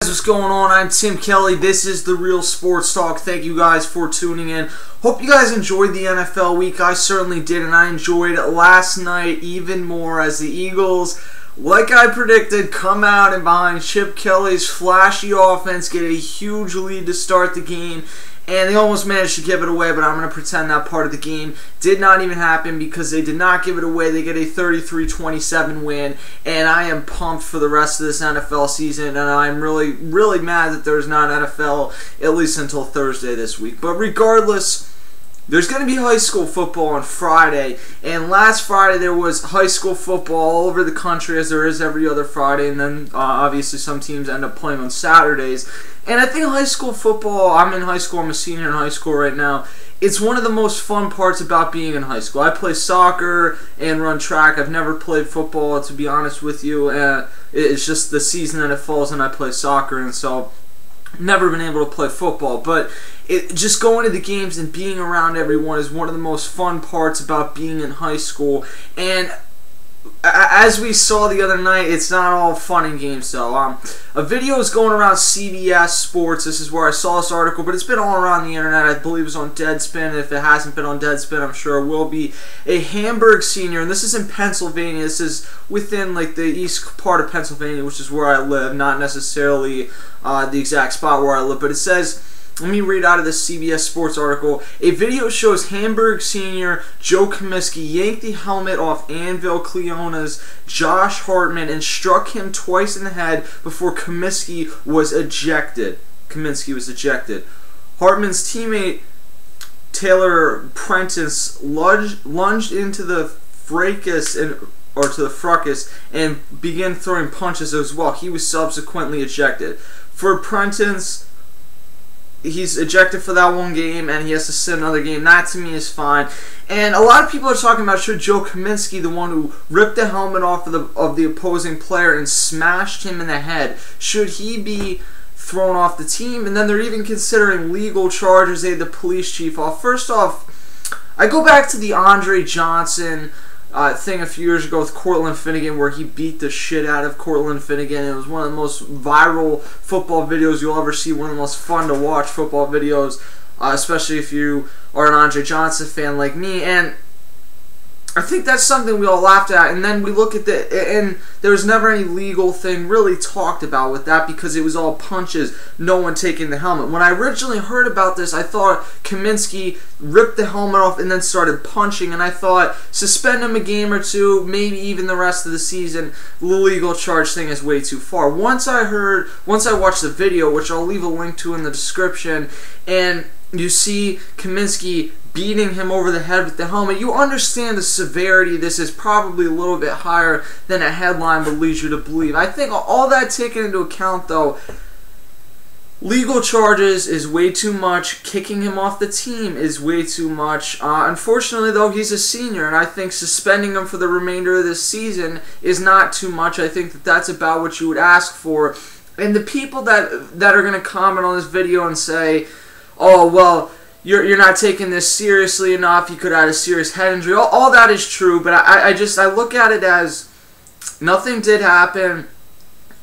What's going on? I'm Tim Kelly. This is The Real Sports Talk. Thank you guys for tuning in. Hope you guys enjoyed the NFL week. I certainly did, and I enjoyed last night even more as the Eagles, like I predicted, come out and behind Chip Kelly's flashy offense, get a huge lead to start the game. And they almost managed to give it away, but I'm going to pretend that part of the game did not even happen because they did not give it away. They get a 33-27 win, and I am pumped for the rest of this NFL season, and I'm really, really mad that there's not NFL at least until Thursday this week. But regardless, there's going to be high school football on Friday, and last Friday there was high school football all over the country as there is every other Friday, and then obviously some teams end up playing on Saturdays. And I think high school football, I'm in high school, I'm a senior in high school right now, it's one of the most fun parts about being in high school. I play soccer and run track. I've never played football, to be honest with you. It's just the season that it falls and I play soccer, and so never been able to play football, but just going to the games and being around everyone is one of the most fun parts about being in high school. And as we saw the other night, it's not all fun and games though. A video is going around CBS Sports. This is where I saw this article, but it's been all around the internet. I believe it was on Deadspin. If it hasn't been on Deadspin, I'm sure it will be. A Hamburg senior, and this is in Pennsylvania. This is within like the east part of Pennsylvania, which is where I live, not necessarily the exact spot where I live, but it says, let me read out of this CBS Sports article. A video shows Hamburg senior Joe Comiskey yanked the helmet off Annville Cleona's Josh Hartman and struck him twice in the head before Comiskey was ejected. Hartman's teammate Taylor Prentice lunged into the fracas and began throwing punches as well. He was subsequently ejected. For Prentice, he's ejected for that one game, and he has to sit another game. That, to me, is fine. And a lot of people are talking about, should Joe Comiskey, the one who ripped the helmet off of the opposing player and smashed him in the head, should he be thrown off the team? And then they're even considering legal charges. They had the police chief off. First off, I go back to the Andre Johnson thing a few years ago with Cortland Finnegan, where he beat the shit out of Cortland Finnegan. It was one of the most viral football videos you'll ever see, one of the most fun to watch football videos, especially if you are an Andre Johnson fan like me. And I think that's something we all laughed at, and then we look at and there was never any legal thing really talked about with that because it was all punches, no one taking the helmet. When I originally heard about this, I thought Comiskey ripped the helmet off and then started punching, and I thought suspend him a game or two, maybe even the rest of the season. The legal charge thing is way too far. Once I watched the video, which I'll leave a link to in the description, and you see Comiskey beating him over the head with the helmet, you understand the severity. This is probably a little bit higher than a headline would lead you to believe. I think all that taken into account, though, legal charges is way too much. Kicking him off the team is way too much. Unfortunately, though, he's a senior, and I think suspending him for the remainder of this season is not too much. I think that that's about what you would ask for. And the people that are going to comment on this video and say, oh, well, you're not taking this seriously enough, you could have had a serious head injury. All that is true, but I look at it as nothing did happen,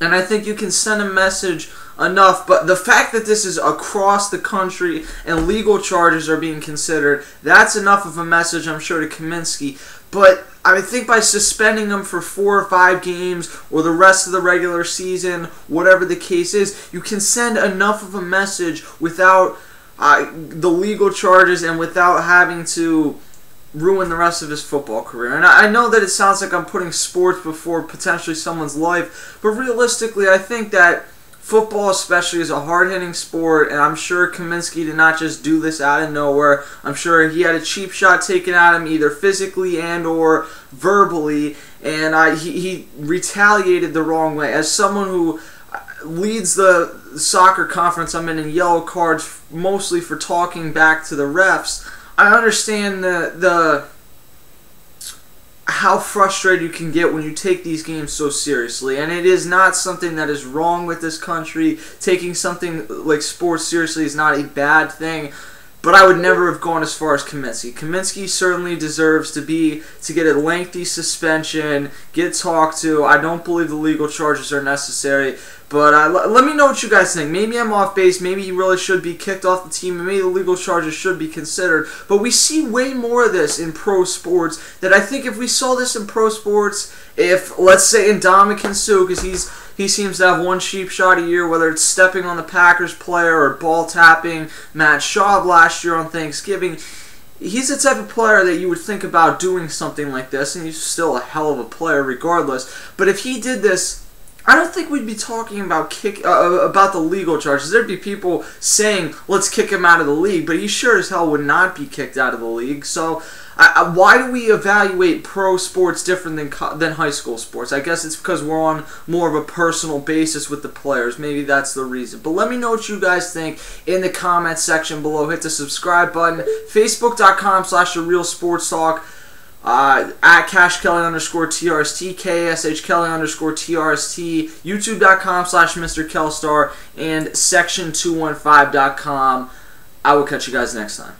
and I think you can send a message enough. But the fact that this is across the country and legal charges are being considered, that's enough of a message, I'm sure, to Comiskey. But I think by suspending him for 4 or 5 games or the rest of the regular season, whatever the case is, you can send enough of a message without the legal charges and without having to ruin the rest of his football career. And I know that it sounds like I'm putting sports before potentially someone's life, but realistically, I think that football especially is a hard-hitting sport, and I'm sure Comiskey did not just do this out of nowhere. I'm sure he had a cheap shot taken at him either physically and or verbally, and he retaliated the wrong way. As someone who leads the soccer conference I'm in yellow cards mostly for talking back to the refs, I understand how frustrated you can get when you take these games so seriously. And it is not something that is wrong with this country. Taking something like sports seriously is not a bad thing. but I would never have gone as far as Kaminsky. Kaminsky certainly deserves to get a lengthy suspension, get talked to. I don't believe the legal charges are necessary. But let me know what you guys think. Maybe I'm off base. Maybe he really should be kicked off the team. And maybe the legal charges should be considered. But we see way more of this in pro sports. That I think if we saw this in pro sports, if, let's say, Ndamukong Suh, because he seems to have one cheap shot a year, whether it's stepping on the Packers player or ball tapping Matt Schaub last year on Thanksgiving. He's the type of player that you would think about doing something like this, and he's still a hell of a player regardless. But if he did this, I don't think we'd be talking about the legal charges. There'd be people saying, let's kick him out of the league, but he sure as hell would not be kicked out of the league. So why do we evaluate pro sports different than high school sports? I guess it's because we're on more of a personal basis with the players. Maybe that's the reason. But let me know what you guys think in the comments section below. Hit the subscribe button. Facebook.com/TheRealSportsTalk. At CashKelly_TRST, KSHKelly_TRST, YouTube.com/MrKelstar, and Section215.com. I will catch you guys next time.